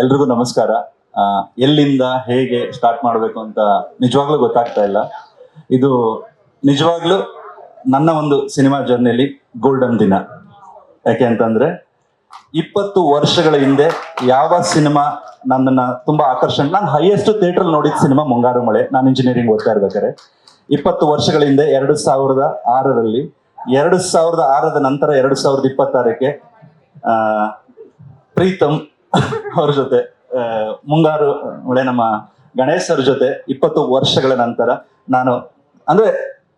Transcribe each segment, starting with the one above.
ಎಲ್ರಿಗೂ ನಮಸ್ಕಾರ. ಎಲ್ಲಿಂದ ಹೇಗೆ ಸ್ಟಾರ್ಟ್ ಮಾಡಬೇಕು ಅಂತ ನಿಜವಾಗ್ಲೂ ಗೊತ್ತಾಗ್ತಾ ಇಲ್ಲ. ಇದು ನಿಜವಾಗ್ಲೂ ನನ್ನ ಒಂದು ಸಿನಿಮಾ ಜರ್ನಿಯಲ್ಲಿ ಗೋಲ್ಡನ್ ದಿನ. ಯಾಕೆ ಅಂತಂದ್ರೆ 20 ವರ್ಷಗಳ ಹಿಂದೆ ಯಾವ ಸಿನಿಮಾ ನನ್ನನ್ನ ತುಂಬಾ ಆಕರ್ಷಣೆ, ನಾನು ಹೈಯೆಸ್ಟ್ ಥಿಯೇಟರ್ ನೋಡಿದ ಸಿನಿಮಾ ಮುಂಗಾರು ಮಳೆ. ನಾನು ಇಂಜಿನಿಯರಿಂಗ್ ಓದ್ತಾ ಇರ್ಬೇಕಾದ್ರೆ 20 ವರ್ಷಗಳ ಹಿಂದೆ 2006ರಲ್ಲಿ, 2006ದ ನಂತರ 2026ಕ್ಕೆ ಪ್ರೀತಮ್ ಅವ್ರ ಜೊತೆ ಮುಂಗಾರು ಮಳೆ ನಮ್ಮ ಗಣೇಶ್ ಅವ್ರ ಜೊತೆ 20 ವರ್ಷಗಳ ನಂತರ ನಾನು, ಅಂದ್ರೆ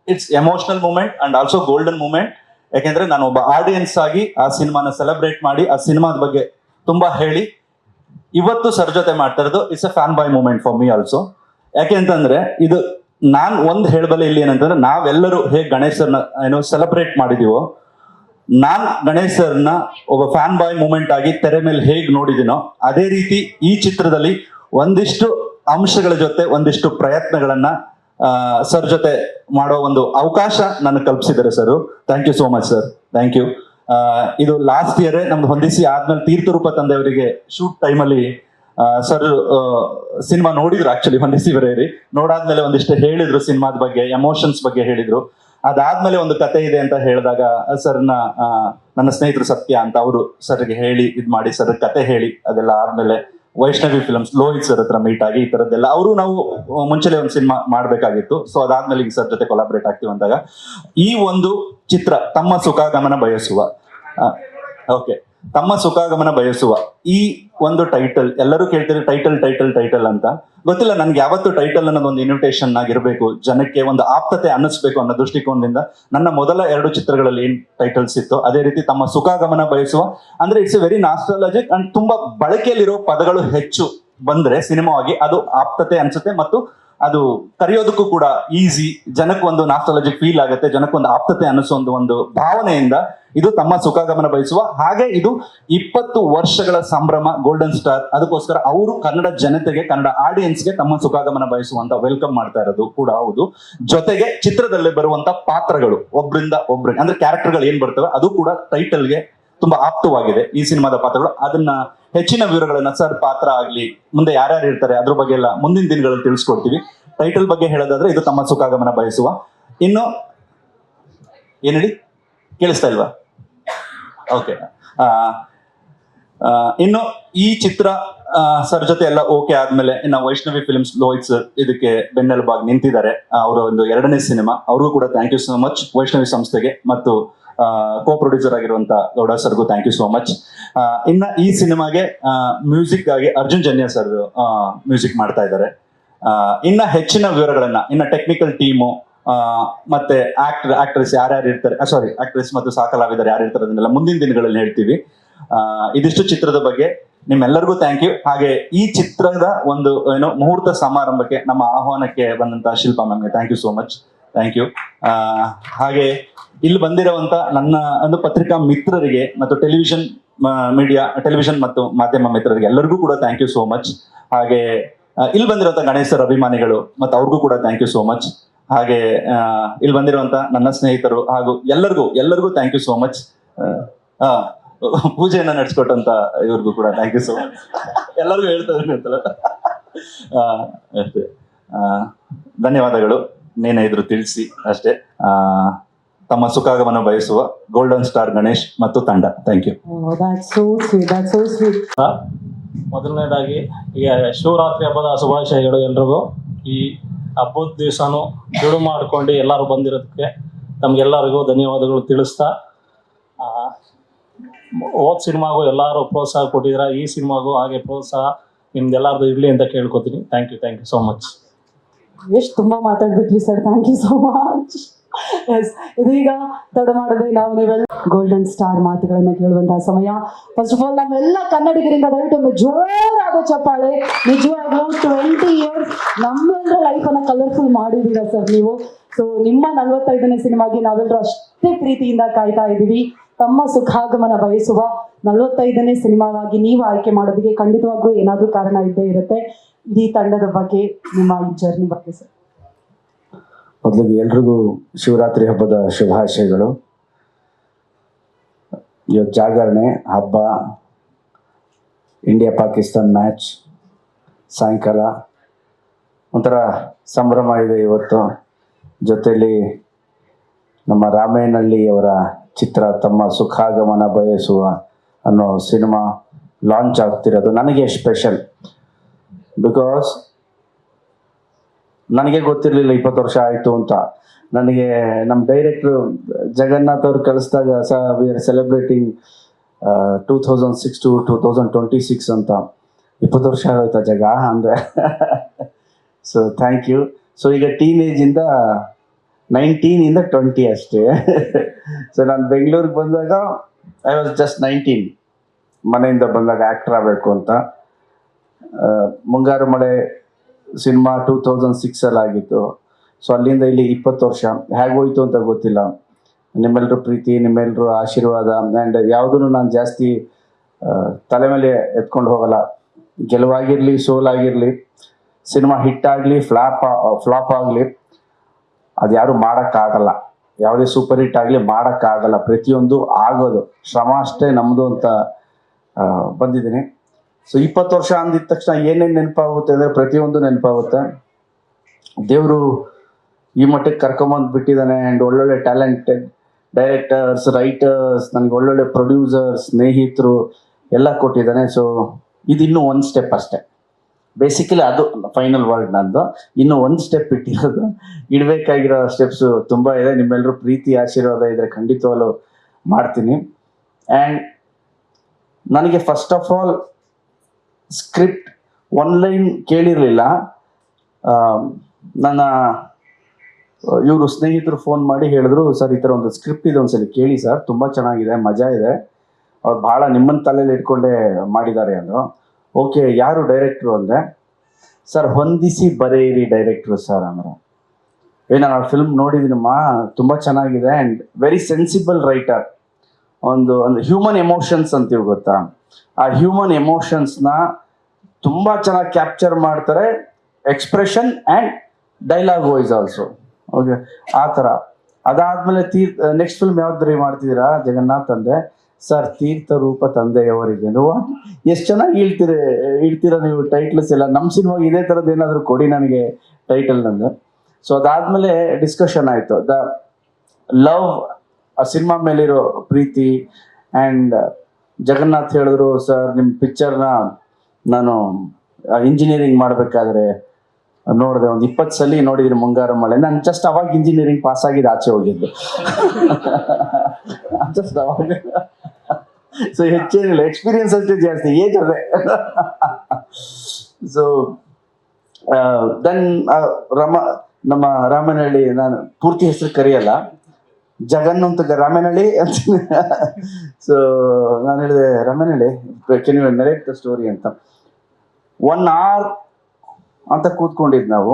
it's emotional moment and also golden moment. ಯಾಕೆಂದ್ರೆ ನಾನು ಒಬ್ಬ ಆಡಿಯನ್ಸ್ ಆಗಿ ಆ ಸಿನಿಮಾನ ಸೆಲೆಬ್ರೇಟ್ ಮಾಡಿ ಆ ಸಿನಿಮಾದ ಬಗ್ಗೆ ತುಂಬಾ ಹೇಳಿ ಇವತ್ತು ಸರ್ ಜೊತೆ ಮಾಡ್ತಾ ಇರೋದು it's a fan boy moment for me also. ಯಾಕೆ ಅಂತಂದ್ರೆ ಇದು ನಾನ್ ಒಂದ್ ಹೇಳಬಲ್ಲೆ ಇಲ್ಲಿ ಏನಂತಂದ್ರೆ, ನಾವೆಲ್ಲರೂ ಹೇಗೆ ಗಣೇಶ್ ಸರ್ನ ಸೆಲೆಬ್ರೇಟ್ ಮಾಡಿದೀವೋ, ನಾನ್ ಗಣೇಶ್ ಸರ್ನ ಒಬ್ಬ ಫ್ಯಾನ್ ಬಾಯ್ ಮೂಮೆಂಟ್ ಆಗಿ ತೆರೆ ಮೇಲೆ ಹೇಗ್ ನೋಡಿದಿನೋ ಅದೇ ರೀತಿ ಈ ಚಿತ್ರದಲ್ಲಿ ಒಂದಿಷ್ಟು ಅಂಶಗಳ ಜೊತೆ ಒಂದಿಷ್ಟು ಪ್ರಯತ್ನಗಳನ್ನ ಸರ್ ಜೊತೆ ಮಾಡೋ ಒಂದು ಅವಕಾಶ ನನಗೆ ಕಲ್ಪಿಸಿದ್ದಾರೆ sir. Thank you so much sir, thank you. ಇದು ಲಾಸ್ಟ್ ಇಯರ್ ನಮ್ದು ಹೊಂದಿಸಿ ಆದ್ಮೇಲೆ ತೀರ್ಥರೂಪ ತಂದೆಯವರಿಗೆ ಶೂಟ್ ಟೈಮಲ್ಲಿ ಸರ್ ಸಿನಿಮಾ ನೋಡಿದ್ರು. ಆಕ್ಚುಲಿ ಹೊಂದಿಸಿ ಬರೇರಿ ನೋಡಾದ್ಮೇಲೆ ಒಂದಿಷ್ಟು ಹೇಳಿದ್ರು, ಸಿನಿಮಾದ ಬಗ್ಗೆ ಎಮೋಷನ್ಸ್ ಬಗ್ಗೆ ಹೇಳಿದ್ರು. ಅದಾದ್ಮೇಲೆ ಒಂದು ಕತೆ ಇದೆ ಅಂತ ಹೇಳಿದಾಗ ಸರ್ನ ನನ್ನ ಸ್ನೇಹಿತರು ಸತ್ಯ ಅಂತ ಅವರು ಸರ್ಗೆ ಹೇಳಿ ಇದ್ ಮಾಡಿ ಸರ್ ಕತೆ ಹೇಳಿ ಅದೆಲ್ಲ ಆದ್ಮೇಲೆ ವೈಷ್ಣವಿ ಫಿಲ್ಮ್ಸ್ ಲೋಹಿತ್ ಸರ್ ಹತ್ರ ಮೀಟ್ ಆಗಿ ಈ ತರದ್ದೆಲ್ಲ ಅವರು ನಾವು ಮುಂಚೆಲೆ ಒಂದು ಸಿನಿಮಾ ಮಾಡ್ಬೇಕಾಗಿತ್ತು. ಸೊ ಅದಾದ್ಮೇಲೆ ಈಗ ಸರ್ ಜೊತೆ ಕೊಲಾಬ್ರೇಟ್ ಆಗ್ತೀವಿ ಅಂದಾಗ ಈ ಒಂದು ಚಿತ್ರ ತಮ್ಮ ಸುಖಾಗಮನ ಬಯಸುವ, ಓಕೆ, ತಮ್ಮ ಸುಖಾಗಮನ ಬಯಸುವ ಈ ಒಂದು ಟೈಟಲ್ ಎಲ್ಲರೂ ಕೇಳ್ತೀರಿ, ಟೈಟಲ್ ಟೈಟಲ್ ಟೈಟಲ್ ಅಂತ. ಗೊತ್ತಿಲ್ಲ ನನ್ಗೆ ಯಾವತ್ತು ಟೈಟಲ್ ಅನ್ನೋದು ಒಂದು ಇನ್ವಿಟೇಷನ್ ಆಗಿರ್ಬೇಕು, ಜನಕ್ಕೆ ಒಂದು ಆಪ್ತತೆ ಅನ್ನಿಸ್ಬೇಕು ಅನ್ನೋ ದೃಷ್ಟಿಕೋನದಿಂದ ನನ್ನ ಮೊದಲ 2 ಚಿತ್ರಗಳಲ್ಲಿ ಏನ್ ಟೈಟಲ್ಸ್ ಇತ್ತು ಅದೇ ರೀತಿ ತಮ್ಮ ಸುಖಾಗಮನ ಬಯಸುವ ಅಂದ್ರೆ it's A very nostalgic and ತುಂಬಾ ಬಳಕೆಯಲ್ಲಿರೋ ಪದಗಳು ಹೆಚ್ಚು ಬಂದ್ರೆ ಸಿನಿಮಾವಾಗಿ ಅದು ಆಪ್ತತೆ ಅನ್ಸುತ್ತೆ ಮತ್ತು ಅದು ಕರೆಯೋದಕ್ಕೂ ಕೂಡ ಈಸಿ, ಜನಕ್ಕೆ ಒಂದು ನಾಸ್ಟಾಲಜಿಕ್ ಫೀಲ್ ಆಗುತ್ತೆ, ಜನಕ್ಕೆ ಒಂದು ಆಪ್ತತೆ ಅನ್ನಿಸೋ ಒಂದು ಭಾವನೆಯಿಂದ ಇದು ತಮ್ಮ ಸುಖಾಗಮನ ಬಯಸುವ. ಹಾಗೆ ಇದು 20 ವರ್ಷಗಳ ಸಂಭ್ರಮ ಗೋಲ್ಡನ್ ಸ್ಟಾರ್, ಅದಕ್ಕೋಸ್ಕರ ಅವರು ಕನ್ನಡ ಜನತೆಗೆ, ಕನ್ನಡ ಆಡಿಯನ್ಸ್ಗೆ ತಮ್ಮ ಸುಖಾಗಮನ ಬಯಸುವಂತ ವೆಲ್ಕಮ್ ಮಾಡ್ತಾ ಇರೋದು ಕೂಡ ಹೌದು. ಜೊತೆಗೆ ಚಿತ್ರದಲ್ಲಿ ಬರುವಂತ ಪಾತ್ರಗಳು ಒಬ್ರಿಂದ ಒಬ್ರಿಗೆ ಅಂದ್ರೆ ಕ್ಯಾರೆಕ್ಟರ್ಗಳು ಏನ್ ಬರ್ತವೆ ಅದು ಕೂಡ ಟೈಟಲ್ಗೆ ತುಂಬಾ ಆಪ್ತವಾಗಿದೆ ಈ ಸಿನಿಮಾದ ಪಾತ್ರಗಳು. ಅದನ್ನ ಹೆಚ್ಚಿನ ವಿವರಗಳನ್ನ ಸರ್ ಪಾತ್ರ ಆಗ್ಲಿ ಮುಂದೆ ಯಾರ್ಯಾರು ಇರ್ತಾರೆ ಅದ್ರ ಬಗ್ಗೆ ಎಲ್ಲ ಮುಂದಿನ ದಿನಗಳಲ್ಲಿ ತಿಳಿಸ್ಕೊಡ್ತೀವಿ. ಟೈಟಲ್ ಬಗ್ಗೆ ಹೇಳೋದಾದ್ರೆ ಇದು ತಮ್ಮ ಸುಖಾಗಮನ ಬಯಸುವ. ಇನ್ನು ಏನ್ ಹೇಳಿ ಕೇಳಿಸ್ತಾ ಇಲ್ವಾ? ಓಕೆ. ಇನ್ನು ಈ ಚಿತ್ರ ಸರ್ ಜೊತೆ ಎಲ್ಲ ಓಕೆ ಆದ್ಮೇಲೆ ಇನ್ನು ವೈಷ್ಣವಿ ಫಿಲ್ಮ್ಸ್ ಲೋಹಿತ್ ಸರ್ ಇದಕ್ಕೆ ಬೆನ್ನೆಲುಬಾಗಿ ನಿಂತಿದ್ದಾರೆ. ಅವರ ಒಂದು 2ನೇ ಸಿನಿಮಾ, ಅವ್ರಿಗೂ ಕೂಡ thank you so much Vaishnavi ಸಂಸ್ಥೆಗೆ ಮತ್ತು ಕೋ ಪ್ರೊಡ್ಯೂಸರ್ ಆಗಿರುವಂತ ಗೌಡ ಸರ್ಗೂ ಥ್ಯಾಂಕ್ ಯು ಸೋ ಮಚ್. ಇನ್ನ ಈ ಸಿನಿಮಾಗೆ ಮ್ಯೂಸಿಕ್ ಆಗಿ ಅರ್ಜುನ್ ಜನ್ಯ ಸರ್ ಮ್ಯೂಸಿಕ್ ಮಾಡ್ತಾ ಇದ್ದಾರೆ. ಇನ್ನ ಹೆಚ್ಚಿನ ವಿವರಗಳನ್ನ ಇನ್ನ ಟೆಕ್ನಿಕಲ್ ಟೀಮು ಮತ್ತೆ ಆಕ್ಟ್ರೆಸ್ ಯಾರ್ಯಾರು ಇರ್ತಾರೆ, ಆಕ್ಟ್ರೆಸ್ ಮತ್ತು ಕಲಾವಿದರು ಯಾರು ಇರ್ತಾರೆ ಅದನ್ನೆಲ್ಲ ಮುಂದಿನ ದಿನಗಳಲ್ಲಿ ಹೇಳ್ತೀವಿ. ಇದಿಷ್ಟು ಚಿತ್ರದ ಬಗ್ಗೆ ನಿಮ್ಮೆಲ್ಲರಿಗೂ ಥ್ಯಾಂಕ್ ಯು. ಹಾಗೆ ಈ ಚಿತ್ರದ ಒಂದು ಮುಹೂರ್ತ ಸಮಾರಂಭಕ್ಕೆ ನಮ್ಮ ಆಹ್ವಾನಕ್ಕೆ ಬಂದಂತ ಶಿಲ್ಪಾ ಮ್ಯಾಮ್ಗೆ thank you so much, thank you. ಹಾಗೆ ಇಲ್ಲಿ ಬಂದಿರುವಂತ ನನ್ನ ಒಂದು ಪತ್ರಿಕಾ ಮಿತ್ರರಿಗೆ ಮತ್ತು ಟೆಲಿವಿಷನ್ ಮತ್ತು ಮಾಧ್ಯಮ ಮಿತ್ರರಿಗೆ ಎಲ್ಲರಿಗೂ ಕೂಡ ಥ್ಯಾಂಕ್ ಯು ಸೋ ಮಚ್. ಹಾಗೆ ಇಲ್ಲಿ ಬಂದಿರುವಂತ ಗಣೇಶ್ ಸರ್ ಅಭಿಮಾನಿಗಳು ಮತ್ತು ಅವ್ರಿಗೂ ಕೂಡ ಥ್ಯಾಂಕ್ ಯು ಸೋ ಮಚ್. ಹಾಗೆ ಇಲ್ಲಿ ಬಂದಿರುವಂತ ನನ್ನ ಸ್ನೇಹಿತರು ಹಾಗೂ ಎಲ್ಲರಿಗೂ ಥ್ಯಾಂಕ್ ಯು ಸೋ ಮಚ್. ಪೂಜೆಯನ್ನ ನಡೆಸ್ಕೊಟ್ಟಂತ ಇವ್ರಿಗೂ ಕೂಡ ಥ್ಯಾಂಕ್ ಯು ಸೋ ಮಚ್. ಎಲ್ಲರಿಗೂ ಹೇಳ್ತಾ ಇದ್ದೀನಿ ಅಂತಲ್ಲ, ಅಷ್ಟೇ. ಧನ್ಯವಾದಗಳು. ನೇನೇ ಇದ್ರು ತಿಳಿಸಿ ಅಷ್ಟೇ. ತಮ್ಮ ಸುಖಾಗಮನ ಬಯಸುವ ಗೋಲ್ಡನ್ ಸ್ಟಾರ್ ಗಣೇಶ್ ಮತ್ತು ತಂಡ. Thank you. ಮೊದಲನೇದಾಗಿ ಈಗ ಶಿವರಾತ್ರಿ ಹಬ್ಬದ ಶುಭಾಶಯಗಳು ಎಲ್ರಿಗೂ. ಈ ಹಬ್ಬದ ದಿವಸನೂ ಬಿಡು ಮಾಡ್ಕೊಂಡು ಎಲ್ಲರೂ ಬಂದಿರೋದಕ್ಕೆ ತಮ್ಗೆಲ್ಲರಿಗೂ ಧನ್ಯವಾದಗಳು ತಿಳಿಸ್ತಾ, ಹೋದ ಸಿನಿಮಾಗೂ ಎಲ್ಲರೂ ಪ್ರೋತ್ಸಾಹ ಕೊಟ್ಟಿದ್ದೀರಾ, ಈ ಸಿನಿಮಾಗೂ ಹಾಗೆ ಪ್ರೋತ್ಸಾಹ ನಿಮ್ದೆಲ್ಲರದು ಇರಲಿ ಅಂತ ಕೇಳ್ಕೊತೀನಿ. Thank you so much. ಎಷ್ಟು ತುಂಬಾ ಮಾತಾಡ್ಬಿಟ್ರಿ sir, thank you so much. Yes, ಇದೀಗ ತಡ ಮಾಡದೆ ನಾವು ನೀವೆಲ್ಲ ಗೋಲ್ಡನ್ ಸ್ಟಾರ್ ಮಾತುಗಳನ್ನ ಕೇಳುವಂತಹ ಸಮಯ. ಫಸ್ಟ್ ಆಫ್ ಆಲ್ ನಮ್ಮೆಲ್ಲ ಕನ್ನಡಿಗರಿಂದ ದಯವಿಟ್ಟು ಜೋರಾದ ಚಪ್ಪಾಳೆ. ನಿಜವಾಗ್ಲೂ 20 ಇಯರ್ಸ್ ನಮ್ಮೆಲ್ಲರ ಲೈಫನ್ನ ಕಲರ್ಫುಲ್ ಮಾಡಿದೀರ ಸರ್ ನೀವು. ಸೊ ನಿಮ್ಮ 45ನೇ ಸಿನಿಮಾಗೆ ನಾವೆಲ್ಲರೂ ಅಷ್ಟೇ ಪ್ರೀತಿಯಿಂದ ಕಾಯ್ತಾ ಇದ್ದೀವಿ. ತಮ್ಮ ಸುಖಾಗಮನ ಬಯಸುವ 45ನೇ ಸಿನಿಮಾವಾಗಿ ನೀವು ಆಯ್ಕೆ ಮಾಡೋದಕ್ಕೆ ಖಂಡಿತವಾಗ್ಲೂ ಏನಾದ್ರೂ ಕಾರಣ ಇದ್ದೇ ಇರುತ್ತೆ. ಇಡೀ ತಂಡದ ಬಗ್ಗೆ, ನಿಮ್ಮ ಈ ಜರ್ನಿ ಬಗ್ಗೆ ಸರ್. ಮೊದಲಿಗೆ ಎಲ್ರಿಗೂ ಶಿವರಾತ್ರಿ ಹಬ್ಬದ ಶುಭಾಶಯಗಳು. ಇವತ್ತು ಜಾಗರಣೆ ಹಬ್ಬ ಇಂಡಿಯಾ ಪಾಕಿಸ್ತಾನ್ ಮ್ಯಾಚ್ ಸಾಯಂಕಾಲ ಒಂಥರ ಸಂಭ್ರಮ ಇದೆ ಇವತ್ತು. ಜೊತೆಯಲ್ಲಿ ನಮ್ಮ ರಾಮೇನಹಳ್ಳಿಯವರ ಚಿತ್ರ ತಮ್ಮ ಸುಖಾಗಮನ ಬಯಸುವ ಅನ್ನೋ ಸಿನಿಮಾ ಲಾಂಚ್ ಆಗ್ತಿರೋದು ನನಗೆ ಸ್ಪೆಷಲ್. ಬಿಕಾಸ್ ನನಗೆ ಗೊತ್ತಿರಲಿಲ್ಲ 20 ವರ್ಷ ಆಯಿತು ಅಂತ. ನನಗೆ ನಮ್ಮ ಡೈರೆಕ್ಟ್ರು ಜಗನ್ನಾಥ್ ಅವ್ರು ಕಳಿಸಿದಾಗ ವಿ ಆರ್ ಸೆಲೆಬ್ರೇಟಿಂಗ್ 2006 to 2026 ಅಂತ. 20 ವರ್ಷ ಆಗೋಯ್ತಾ ಜಗ ಅಂದರೆ. So thank you. ಸೊ ಈಗ ಟೀನೇಜಿಂದ 19 20 ಅಷ್ಟೇ. ಸೊ ನಾನು ಬೆಂಗಳೂರಿಗೆ ಬಂದಾಗ ಐ ವಾಸ್ ಜಸ್ಟ್ 19, ಮನೆಯಿಂದ ಬಂದಾಗ ಆ್ಯಕ್ಟರ್ ಆಗಬೇಕು ಅಂತ. ಮುಂಗಾರು ಮಳೆ ಸಿನಿಮಾ 2006 ಆಗಿತ್ತು. ಸೊ ಅಲ್ಲಿಂದ ಇಲ್ಲಿ 20 ವರ್ಷ ಹೇಗೋಯ್ತು ಅಂತ ಗೊತ್ತಿಲ್ಲ. ನಿಮ್ಮೆಲ್ಲರ ಪ್ರೀತಿ, ನಿಮ್ಮೆಲ್ಲರ ಆಶೀರ್ವಾದ, ಆ್ಯಂಡ್ ಯಾವುದೂ ನಾನು ಜಾಸ್ತಿ ತಲೆ ಮೇಲೆ ಎತ್ಕೊಂಡು ಹೋಗಲ್ಲ. ಗೆಲುವಾಗಿರಲಿ, ಸೋಲಾಗಿರಲಿ, ಸಿನಿಮಾ ಹಿಟ್ ಆಗಲಿ, ಫ್ಲಾಪ್ ಆಗಲಿ, ಅದು ಯಾರು ಮಾಡೋಕ್ಕಾಗಲ್ಲ. ಯಾವುದೇ ಸೂಪರ್ ಹಿಟ್ ಆಗಲಿ ಮಾಡೋಕ್ಕಾಗಲ್ಲ. ಪ್ರತಿಯೊಂದು ಆಗೋದು ಶ್ರಮ ಅಷ್ಟೇ ನಮ್ಮದು ಅಂತ ಬಂದಿದ್ದೀನಿ. ಸೊ 20 ವರ್ಷ ಅಂದಿದ ತಕ್ಷಣ ಏನೇನು ನೆನಪಾಗುತ್ತೆ ಅಂದರೆ ಪ್ರತಿಯೊಂದು ನೆನಪಾಗುತ್ತೆ. ದೇವರು ಈ ಮಟ್ಟಕ್ಕೆ ಕರ್ಕೊಂಬಂದು ಬಿಟ್ಟಿದ್ದಾನೆ. ಆ್ಯಂಡ್ ಒಳ್ಳೊಳ್ಳೆ ಟ್ಯಾಲೆಂಟೆಡ್ ಡೈರೆಕ್ಟರ್ಸ್, ರೈಟರ್ಸ್, ನನಗೆ ಒಳ್ಳೊಳ್ಳೆ ಪ್ರೊಡ್ಯೂಸರ್ಸ್, ಸ್ನೇಹಿತರು ಎಲ್ಲ ಕೊಟ್ಟಿದ್ದಾನೆ. ಸೊ ಇದಿನ್ನೂ ಒಂದು ಸ್ಟೆಪ್ ಅಷ್ಟೇ. ಬೇಸಿಕಲಿ ಅದು ಫೈನಲ್ ವರ್ಡ್ ನಂದು. ಇನ್ನೂ ಒಂದು ಸ್ಟೆಪ್ ಇಟ್ಟಿರೋದು. ಇಡಬೇಕಾಗಿರೋ ಸ್ಟೆಪ್ಸು ತುಂಬ ಇದೆ. ನಿಮ್ಮೆಲ್ಲರೂ ಪ್ರೀತಿ ಆಶೀರ್ವಾದ ಇದ್ದರೆ ಖಂಡಿತವಾಗ್ಲೂ ಮಾಡ್ತೀನಿ. ಆ್ಯಂಡ್ ನನಗೆ first of all script line ಕೇಳಿರಲಿಲ್ಲ. ನನ್ನ ಇವರು ಸ್ನೇಹಿತರು ಫೋನ್ ಮಾಡಿ ಹೇಳಿದ್ರು, ಸರ್ ಈ ಥರ ಒಂದು ಸ್ಕ್ರಿಪ್ಟ್ ಇದೆ, ಒಂದ್ಸಲಿ ಕೇಳಿ ಸರ್, ತುಂಬ ಚೆನ್ನಾಗಿದೆ, ಮಜಾ ಇದೆ, ಅವ್ರು ಭಾಳ ನಿಮ್ಮನ್ನ ತಲೆಯಲ್ಲಿ ಇಟ್ಕೊಂಡೇ ಮಾಡಿದ್ದಾರೆ ಅಂದರು. ಓಕೆ, ಯಾರು ಡೈರೆಕ್ಟ್ರು ಅಂದೆ. ಸರ್ ಹೊಂದಿಸಿ ಬರೆಯಿರಿ ಡೈರೆಕ್ಟ್ರು ಸರ್ ಅಂದರು. ನಾನು ಆ ಫಿಲ್ಮ್ ನೋಡಿದ್ದೀನಮ್ಮ, ತುಂಬ ಚೆನ್ನಾಗಿದೆ ಆ್ಯಂಡ್ ವೆರಿ ಸೆನ್ಸಿಬಲ್ ರೈಟರ್. ಒಂದು ಹ್ಯೂಮನ್ ಎಮೋಷನ್ಸ್ ಅಂತೀವಿ ಗೊತ್ತಾ, ಆ ಹ್ಯೂಮನ್ ಎಮೋಷನ್ಸ್ನ ತುಂಬ ಚೆನ್ನಾಗಿ ಕ್ಯಾಪ್ಚರ್ ಮಾಡ್ತಾರೆ. Expression and dialogue voice also. Okay, ಆ ಥರ. ಅದಾದಮೇಲೆ ನೆಕ್ಸ್ಟ್ ಫಿಲ್ಮ್ ಯಾವ್ದು ಮಾಡ್ತಿದ್ದೀರಾ ಜಗನ್ನಾಥ್ ಅಂದೆ. ಸರ್ ತೀರ್ಥ ರೂಪ ತಂದೆಯವರಿಗೆ. ಎಷ್ಟು ಚೆನ್ನಾಗಿ ಇಡ್ತೀರ ನೀವು ಟೈಟ್ಲ್ಸ್ ಎಲ್ಲ. ನಮ್ಮ ಸಿನಿಮಾಗೆ ಇದೇ ಥರದ್ದು ಏನಾದರೂ ಕೊಡಿ ನನಗೆ ಟೈಟಲ್ ನಂದು. ಸೊ ಅದಾದಮೇಲೆ ಡಿಸ್ಕಷನ್ ಆಯಿತು. ದ ಲವ್, ಆ ಸಿನಿಮಾ ಮೇಲಿರೋ ಪ್ರೀತಿ. ಆ್ಯಂಡ್ ಜಗನ್ನಾಥ್ ಹೇಳಿದ್ರು, ಸರ್ ನಿಮ್ಮ ಪಿಕ್ಚರ್ನ ನಾನು ಇಂಜಿನಿಯರಿಂಗ್ ಮಾಡಬೇಕಾದ್ರೆ ನೋಡಿದೆ, ಒಂದು 20 ಸಲ ನೋಡಿದ್ದೀನಿ ಮುಂಗಾರು ಮಳೆ. ನಾನು ಜಸ್ಟ್ ಅವಾಗ ಇಂಜಿನಿಯರಿಂಗ್ ಪಾಸ್ ಆಗಿದ್ದು, ಆಚೆ ಹೋಗಿದ್ದು. ಜಸ್ಟ್ ಅವಾಗ. ಸೊ ಹೆಚ್ಚೇನಿಲ್ಲ, ಎಕ್ಸ್ಪೀರಿಯನ್ಸ್ ಅಷ್ಟೇ ಜಾಸ್ತಿ, ಏಜ್ ಅದೇ. ಸೊ ದೆನ್ ನಮ್ಮ ರಾಮನಹಳ್ಳಿ, ನಾನು ಪೂರ್ತಿ ಹೆಸರು ಕರೆಯಲ್ಲ, ಜಗನ್ ಅಂತ ರಾಮನಹಳ್ಳಿ ಅಂತ. ಸೊ ನಾನು ಹೇಳಿದೆ, Ramanahalli can you narrate the story ಅಂತ. 1 hour ಅಂತ ಕೂತ್ಕೊಂಡಿದ್ದು ನಾವು.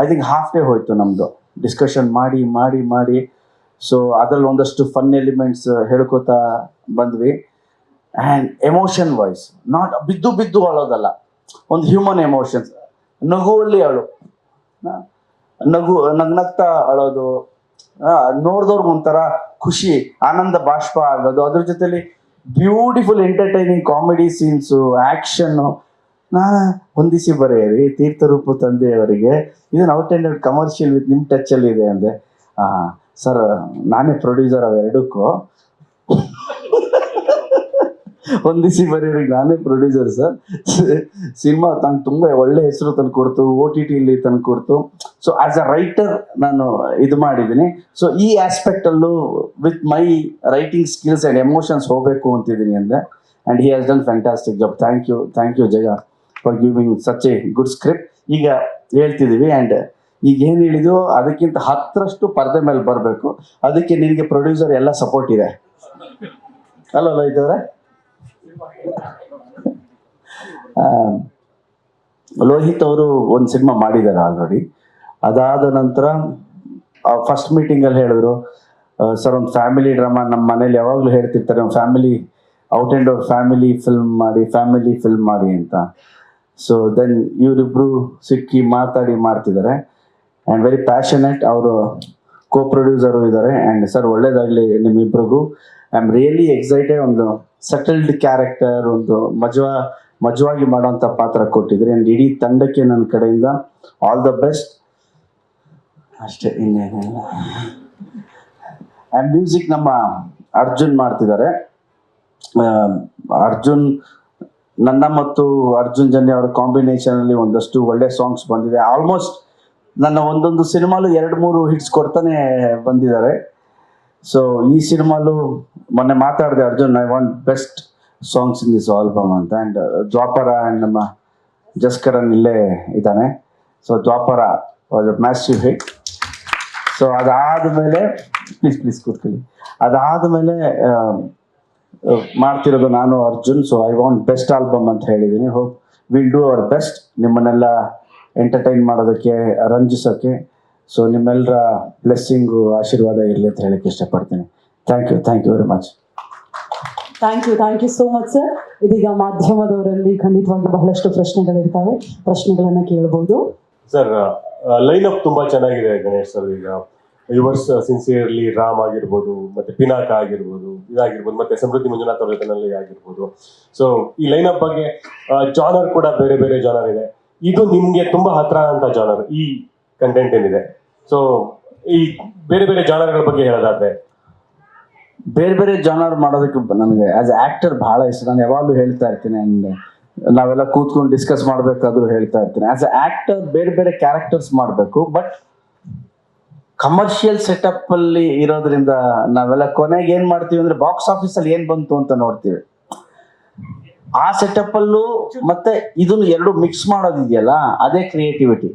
ಐ ಥಿಂಕ್ ಹಾಫ್ ಡೇ ಹೋಯ್ತು ನಮ್ಮದು ಡಿಸ್ಕಷನ್ ಮಾಡಿ ಮಾಡಿ ಮಾಡಿ. ಸೊ ಅದರಲ್ಲಿ ಒಂದಷ್ಟು ಫನ್ ಎಲಿಮೆಂಟ್ಸ್ ಹೇಳ್ಕೊತಾ ಬಂದ್ವಿ. ಆ್ಯಂಡ್ ಎಮೋಷನ್ ವಾಯ್ಸ್, ನಾಟ್ ಬಿದ್ದು ಅಳೋದಲ್ಲ, ಒಂದು ಹ್ಯೂಮನ್ ಎಮೋಷನ್ಸ್. ನಗುವಲ್ಲಿ ಅಳು, ನಗ್ನಗ್ತಾ ಅಳೋದು, ನೋಡಿದವ್ರಿಗೆ ಒಂಥರ ಖುಷಿ, ಆನಂದ ಬಾಷ್ಪ ಆಗೋದು. ಅದ್ರ ಜೊತೆಲಿ beautiful entertaining comedy scenes, action. ಹೊಂದಿಸಿ ಬರೆಯಿರಿ ತೀರ್ಥರೂಪ ತಂದೆಯವರಿಗೆ, ಇದನ್ನು out and out commercial with ನಿಮ್ಮ ಟಚ್ಚಲ್ಲಿ ಇದೆ ಅಂದೆ. ಸರ್ ನಾನೇ ಪ್ರೊಡ್ಯೂಸರ್ ಅವೆರಡಕ್ಕೂ. ಹೊಂದಿಸಿ ಬರೆಯೋರಿಗೆ ನಾನೇ ಪ್ರೊಡ್ಯೂಸರ್ ಸರ್. ಸಿನಿಮಾ ತಂದು ತುಂಬ ಒಳ್ಳೆ ಹೆಸರು ತಂದು ಕೊಡ್ತು, OTTಲಿ ತಂದು ಕೊಡ್ತು. ಸೊ ಆ್ಯಸ್ ಅ ರೈಟರ್ ನಾನು ಇದು ಮಾಡಿದ್ದೀನಿ. ಸೊ ಈ ಆಸ್ಪೆಕ್ಟಲ್ಲೂ with my writing skills and emotions ಹೋಗಬೇಕು ಅಂತಿದ್ದೀನಿ ಅಂದೆ. And he has done fantastic job. Thank you Jaga for giving such a good script. ಈಗ ಹೇಳ್ತಿದ್ದೀವಿ, ಆ್ಯಂಡ್ ಈಗ ಏನು ಹೇಳಿದ್ವು ಅದಕ್ಕಿಂತ 10ರಷ್ಟು ಪರದೆ ಮೇಲೆ ಬರಬೇಕು. ಅದಕ್ಕೆ ನಿನಗೆ ಪ್ರೊಡ್ಯೂಸರ್ ಎಲ್ಲ ಸಪೋರ್ಟ್ ಇದೆ ಅಲ್ಲಲ್ಲ ಇದ್ದವ್ರೆ. ಲೋಹಿತ್ ಅವರು ಒಂದು ಸಿನಿಮಾ ಮಾಡಿದ್ದಾರೆ ಆಲ್ರೆಡಿ. ಅದಾದ ನಂತರ ಫಸ್ಟ್ ಮೀಟಿಂಗಲ್ಲಿ ಹೇಳಿದ್ರು, ಸರ್ ಒಂದು ಫ್ಯಾಮಿಲಿ ಡ್ರಾಮಾ, ನಮ್ಮ ಮನೇಲಿ ಯಾವಾಗಲೂ ಹೇಳ್ತಿರ್ತಾರೆ, ಒಂದು family out and out family film ಮಾಡಿ ಅಂತ. ಸೊ ದೆನ್ ಇವರಿಬ್ಬರು ಸಿಕ್ಕಿ ಮಾತಾಡಿ ಮಾಡ್ತಿದ್ದಾರೆ. And very passionate. ಅವರು ಕೋ ಪ್ರೊಡ್ಯೂಸರು ಇದ್ದಾರೆ. ಆ್ಯಂಡ್ ಸರ್ ಒಳ್ಳೇದಾಗಲಿ ನಿಮ್ಮಿಬ್ರಿಗೂ. I am really excited. ಒಂದು ಸೆಟಲ್ಡ್ ಕ್ಯಾರೆಕ್ಟರ್, ಒಂದು ಮಜವಾಗಿ ಮಾಡುವಂಥ ಪಾತ್ರ ಕೊಟ್ಟಿದ್ರಿ. ಆ್ಯಂಡ್ ಇಡೀ ತಂಡಕ್ಕೆ ನನ್ನ ಕಡೆಯಿಂದ ಆಲ್ ದ ಬೆಸ್ಟ್. ಅಷ್ಟೇ, ಇನ್ನೇನಿಲ್ಲ. ಆ್ಯಂಡ್ ಮ್ಯೂಸಿಕ್ ನಮ್ಮ ಅರ್ಜುನ್ ಮಾಡ್ತಿದ್ದಾರೆ. ಅರ್ಜುನ್, ನನ್ನ ಮತ್ತು ಅರ್ಜುನ್ ಜನ್ಯ ಅವರ ಕಾಂಬಿನೇಷನಲ್ಲಿ ಒಂದಷ್ಟು ಒಳ್ಳೆ ಸಾಂಗ್ಸ್ ಬಂದಿದೆ. ಆಲ್ಮೋಸ್ಟ್ ನನ್ನ ಒಂದೊಂದು ಸಿನಿಮಾಲು 2-3 ಹಿಟ್ಸ್ ಕೊಡ್ತಾನೆ ಬಂದಿದ್ದಾರೆ. ಸೊ ಈ ಸಿನಿಮಾಲು ಮೊನ್ನೆ ಮಾತಾಡಿದೆ, Arjun I want best songs in this album ಅಂತ. ಆ್ಯಂಡ್ ದ್ವಾಪರ ಆ್ಯಂಡ್ ನಮ್ಮ ಜಸ್ಕರನ್ ಇಲ್ಲೇ ಇದ್ದಾನೆ. ಸೊ ದ್ವಾಪರ was a massive hit. So ಅದಾದಮೇಲೆ ಪ್ಲೀಸ್ ಕೂತ್ಕೊಳ್ಳಿ. ಅದಾದಮೇಲೆ ಮಾಡ್ತಿರೋದು ನಾನು Arjun. So I want best album ಅಂತ ಹೇಳಿದ್ದೀನಿ. Hope will do our best ನಿಮ್ಮನ್ನೆಲ್ಲ ಎಂಟರ್ಟೈನ್ ಮಾಡೋದಕ್ಕೆ, ರಂಜಿಸೋಕ್ಕೆ. ಸೊ ನಿಮ್ಮೆಲ್ಲರ ಬ್ಲೆಸ್ಸಿಂಗು, ಆಶೀರ್ವಾದ ಇರಲಿ ಅಂತ ಹೇಳಕ್ಕೆ ಇಷ್ಟಪಡ್ತೀನಿ. Thank you very much. Thank you so much sir. ಇದೀಗ ಮಾಧ್ಯಮದವರಲ್ಲಿ ಖಂಡಿತವಾಗಿ ಬಹಳಷ್ಟು ಪ್ರಶ್ನೆಗಳಿರ್ತವೆ, ಪ್ರಶ್ನೆಗಳನ್ನು ಕೇಳಬಹುದು. ಸರ್, ಲೈನ್ ಅಪ್ ತುಂಬಾ ಚೆನ್ನಾಗಿದೆ ಗಣೇಶ್ ಸರ್. ಈಗ ಯುವರ್ಸ್ ಸಿನ್ಸಿಯರ್ಲಿ ರಾಮ್ ಆಗಿರ್ಬೋದು, ಮತ್ತೆ ಪಿನಾಕ ಆಗಿರ್ಬೋದು, ಇದಾಗಿರ್ಬೋದು, ಮತ್ತೆ ಸಮೃದ್ಧಿ ಮಂಜುನಾಥ್ ಅವ್ರ ಜೊತೆನಲ್ಲಿ ಆಗಿರ್ಬೋದು. ಸೊ ಈ ಲೈನ್ ಅಪ್ ಬಗ್ಗೆ ಜಾನರ್ ಕೂಡ ಬೇರೆ ಬೇರೆ ಜಾನರ್ ಇದೆ. ಇದು ನಿಮ್ಗೆ ತುಂಬಾ ಹತ್ರ ಅಂತ ಜಾನರ್ ಈ ಕಂಟೆಂಟ್ ಏನಿದೆ. ಸೊ ಈ ಬೇರೆ ಬೇರೆ ಜಾನರ್ಗಳ ಬಗ್ಗೆ ಹೇಳೋದಾದ್ರೆ, ಬೇರೆ ಬೇರೆ ಜಾನರ್ ಮಾಡೋದಕ್ಕೆ ನನಗೆ ಆಸ್ ಆ್ಯಕ್ಟರ್ ಭಾಳ ಇಷ್ಟ. ನಾನು ಯಾವಾಗಲೂ ಹೇಳ್ತಾ ಇರ್ತೀನಿ, ಆ್ಯಂಡ್ ನಾವೆಲ್ಲ ಕೂತ್ಕೊಂಡು ಡಿಸ್ಕಸ್ ಮಾಡಬೇಕಾದ್ರೂ ಹೇಳ್ತಾ ಇರ್ತೀನಿ, ಆಸ್ ಅ ಆ್ಯಕ್ಟರ್ ಬೇರೆ ಬೇರೆ ಕ್ಯಾರೆಕ್ಟರ್ಸ್ ಮಾಡಬೇಕು. ಬಟ್ ಕಮರ್ಷಿಯಲ್ ಸೆಟಪ್ ಅಲ್ಲಿ ಇರೋದ್ರಿಂದ ನಾವೆಲ್ಲ ಕೊನೆಗೆ ಏನ್ ಮಾಡ್ತೀವಿ ಅಂದ್ರೆ ಬಾಕ್ಸ್ ಆಫೀಸಲ್ಲಿ ಏನ್ ಬಂತು ಅಂತ ನೋಡ್ತೀವಿ. ಆ ಸೆಟಪ್ ಅಲ್ಲೂ ಮತ್ತೆ ಇದನ್ನು ಎರಡು ಮಿಕ್ಸ್ ಮಾಡೋದಿದೆಯಲ್ಲ, ಅದೇ ಕ್ರಿಯೇಟಿವಿಟಿ.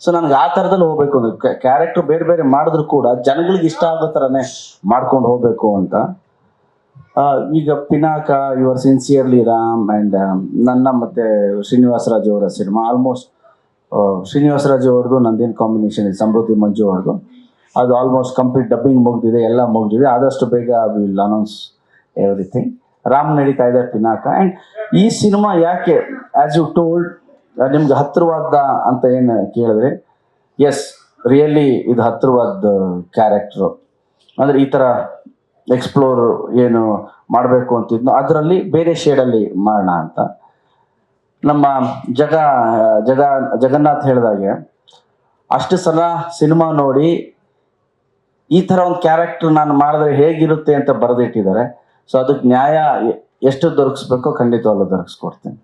ಸೊ ನನಗೆ ಆ ಥರದಲ್ಲಿ ಹೋಗ್ಬೇಕು ಅಂದ್ರೆ ಕ್ಯಾರೆಕ್ಟರ್ ಬೇರೆ ಬೇರೆ ಮಾಡಿದ್ರು ಕೂಡ ಜನಗಳಿಗೆ ಇಷ್ಟ ಆಗೋ ಥರನೇ ಮಾಡ್ಕೊಂಡು ಹೋಗ್ಬೇಕು ಅಂತ. ಈಗ Pinaka, your sincerely Ram, and ನನ್ನ ಮತ್ತೆ ಶ್ರೀನಿವಾಸ ರಾಜು ಅವರ ಸಿನಿಮಾ, ಆಲ್ಮೋಸ್ಟ್ ಶ್ರೀನಿವಾಸ ರಾಜು ಅವ್ರದ್ದು ನಂದೇನು ಕಾಂಬಿನೇಷನ್ ಇದೆ, ಸಮೃದ್ಧಿ ಮಂಜು ಅವ್ರದ್ದು, ಅದು ಆಲ್ಮೋಸ್ಟ್ ಕಂಪ್ಲೀಟ್ ಡಬ್ಬಿಂಗ್ ಮುಗಿದಿದೆ, ಎಲ್ಲ ಮುಗಿದಿದೆ. ಆದಷ್ಟು ಬೇಗ ವಿಲ್ ಅನೌನ್ಸ್ ಎವ್ರಿಥಿಂಗ್. ರಾಮ್ ನಡೀತಾ ಇದೆ, ಪಿನಾಕ. ಆ್ಯಂಡ್ ಈ ಸಿನಿಮಾ ಯಾಕೆ ಆ್ಯಸ್ ಯು ಟೋಲ್ಡ್ ನಿಮ್ಗೆ ಹತ್ತಿರವಾದ ಅಂತ ಏನು ಕೇಳಿದ್ರೆ, ಎಸ್ ರಿಯಲಿ ಇದು ಹತ್ತಿರವಾದ ಕ್ಯಾರೆಕ್ಟ್ರು. ಅಂದರೆ ಈ ಥರ ಎಕ್ಸ್ಪ್ಲೋರ್ ಏನು ಮಾಡಬೇಕು ಅಂತಿದ್ನೋ ಅದರಲ್ಲಿ ಬೇರೆ ಶೇಡಲ್ಲಿ ಮಾಡೋಣ ಅಂತ. ನಮ್ಮ ಜಗನ್ನಾಥ್ ಹೇಳಿದಾಗೆ ಅಷ್ಟು ಸಲ ಸಿನಿಮಾ ನೋಡಿ ಈ ಥರ ಒಂದು ಕ್ಯಾರೆಕ್ಟರ್ ನಾನು ಮಾಡಿದ್ರೆ ಹೇಗಿರುತ್ತೆ ಅಂತ ಬರೆದಿಟ್ಟಿದ್ದಾರೆ. ಸೊ ಅದಕ್ಕೆ ನ್ಯಾಯ ಎಷ್ಟು ದೊರಕಿಸ್ಬೇಕೋ ಖಂಡಿತವಾಗ್ಲೂ ದೊರಕಿಸ್ಕೊಡ್ತೀನಿ.